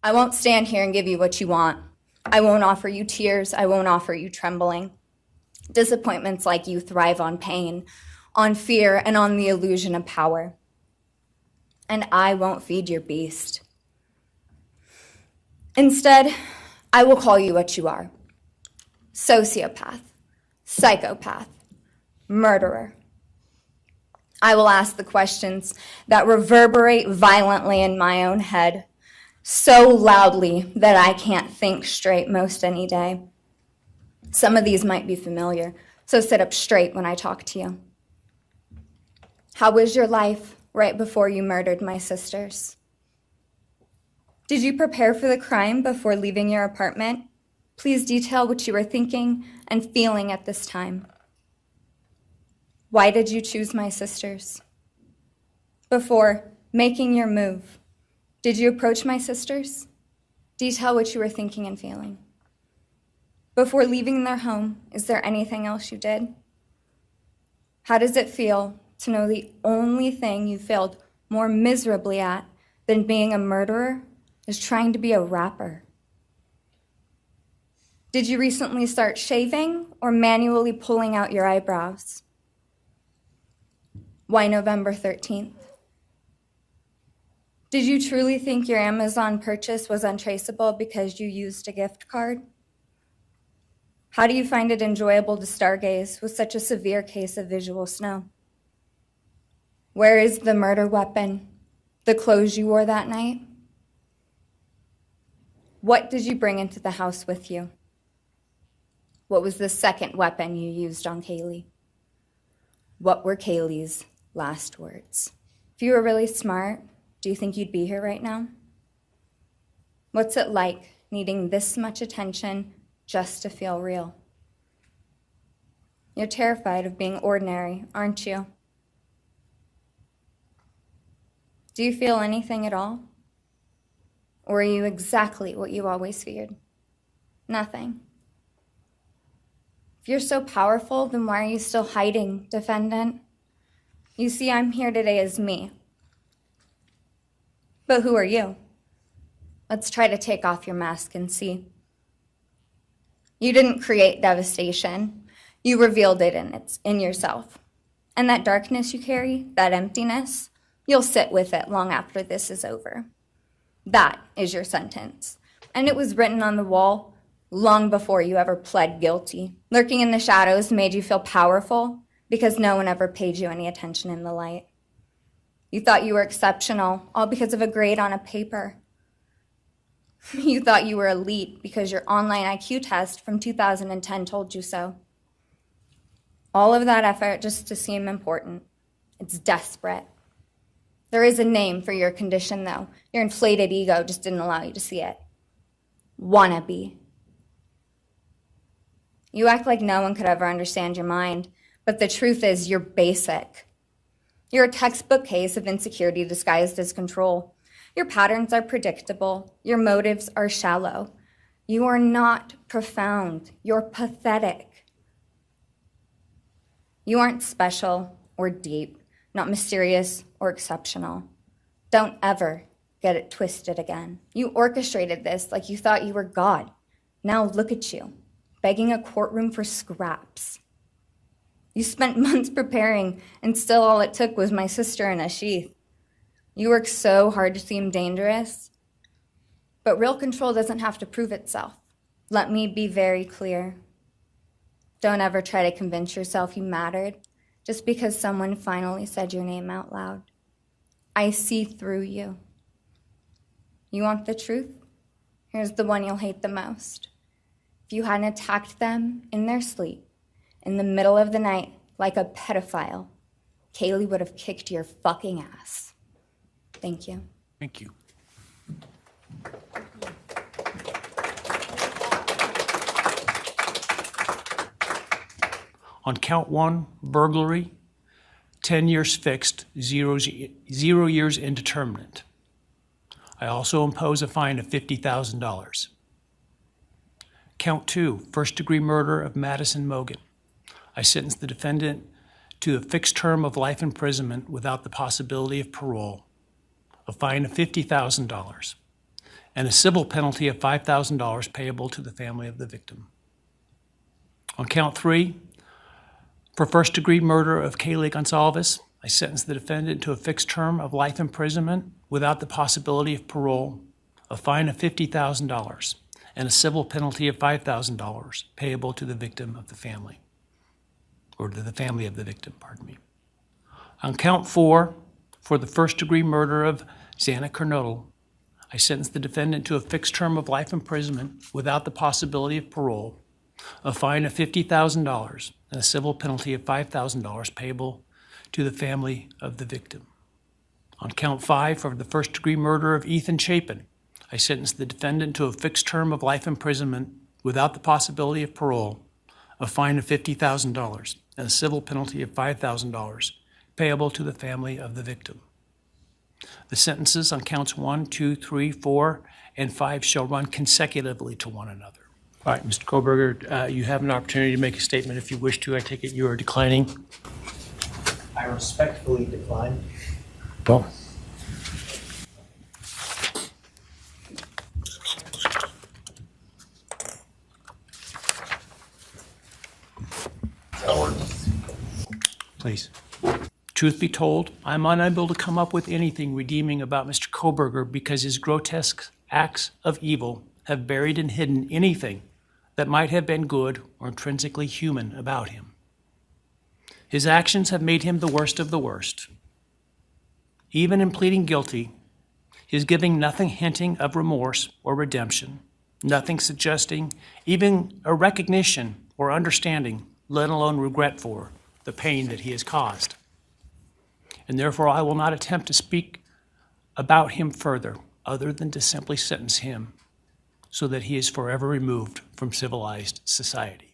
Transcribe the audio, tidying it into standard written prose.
I won't stand here and give you what you want. I won't offer you tears. I won't offer you trembling. Disappointments like you thrive on pain, on fear, and on the illusion of power. And I won't feed your beast. Instead, I will call you what you are: sociopath, psychopath, murderer. I will ask the questions that reverberate violently in my own head, so loudly that I can't think straight most any day. Some of these might be familiar, so sit up straight when I talk to you. How was your life right before you murdered my sisters? Did you prepare for the crime before leaving your apartment? Please detail what you were thinking and feeling at this time. Why did you choose my sisters? Before making your move, did you approach my sisters? Detail what you were thinking and feeling. Before leaving their home, is there anything else you did? How does it feel to know the only thing you failed more miserably at than being a murderer is trying to be a rapper? Did you recently start shaving or manually pulling out your eyebrows? Why November 13th? Did you truly think your Amazon purchase was untraceable because you used a gift card? How do you find it enjoyable to stargaze with such a severe case of visual snow? Where is the murder weapon, the clothes you wore that night? What did you bring into the house with you? What was the second weapon you used on Kaylee? What were Kaylee's last words? If you were really smart, do you think you'd be here right now? What's it like needing this much attention just to feel real? You're terrified of being ordinary, aren't you? Do you feel anything at all? Or are you exactly what you always feared? Nothing. If you're so powerful, then why are you still hiding, defendant? You see, I'm here today as me. But who are you? Let's try to take off your mask and see. You didn't create devastation. You revealed it in yourself. And that darkness you carry, that emptiness, you'll sit with it long after this is over. That is your sentence. And it was written on the wall long before you ever pled guilty. Lurking in the shadows made you feel powerful because no one ever paid you any attention in the light. You thought you were exceptional, all because of a grade on a paper. You thought you were elite because your online IQ test from 2010 told you so. All of that effort just to seem important. It's desperate. There is a name for your condition, though. Your inflated ego just didn't allow you to see it. Wannabe. You act like no one could ever understand your mind, but the truth is you're basic. You're a textbook case of insecurity disguised as control. Your patterns are predictable. Your motives are shallow. You are not profound. You're pathetic. You aren't special or deep, not mysterious or exceptional. Don't ever get it twisted again. You orchestrated this like you thought you were God. Now look at you, begging a courtroom for scraps. You spent months preparing, and still all it took was my sister in a sheath. You work so hard to seem dangerous, but real control doesn't have to prove itself. Let me be very clear. Don't ever try to convince yourself you mattered just because someone finally said your name out loud. I see through you. You want the truth? Here's the one you'll hate the most. If you hadn't attacked them in their sleep, in the middle of the night, like a pedophile, Kaylee would have kicked your fucking ass. Thank you. Thank you. On count one, burglary, 10 years fixed, 0 years indeterminate. I also impose a fine of $50,000. Count two, first-degree murder of Madison Mogen. I sentence the defendant to a fixed term of life imprisonment without the possibility of parole, a fine of $50,000. and a civil penalty of $5,000 payable to the family of the victim. On count 3, for first-degree murder of Kaylee Goncalves, I sentence the defendant to a fixed term of life imprisonment without the possibility of parole, a fine of $50,000, and a civil penalty of $5,000 payable to the victim of the family, or to the family of the victim, pardon me. On count 4, for the first-degree murder of Xana Kernodle, I sentence the defendant to a fixed term of life imprisonment without the possibility of parole, a fine of $50,000, and a civil penalty of $5,000 payable to the family of the victim. On count 5, for the first-degree murder of Ethan Chapin, I sentence the defendant to a fixed term of life imprisonment without the possibility of parole, a fine of $50,000, and a civil penalty of $5,000 payable to the family of the victim. The sentences on counts 1, 2, 3, 4, and 5 shall run consecutively to one another. All right, Mr. Kohberger, you have an opportunity to make a statement if you wish to. I take it you are declining. I respectfully decline. Well. Please. Truth be told, I'm unable to come up with anything redeeming about Mr. Kohberger because his grotesque acts of evil have buried and hidden anything that might have been good or intrinsically human about him. His actions have made him the worst of the worst. Even in pleading guilty, he is giving nothing hinting of remorse or redemption, nothing suggesting even a recognition or understanding, let alone regret for the pain that he has caused. And therefore, I will not attempt to speak about him further, other than to simply sentence him so that he is forever removed from civilized society.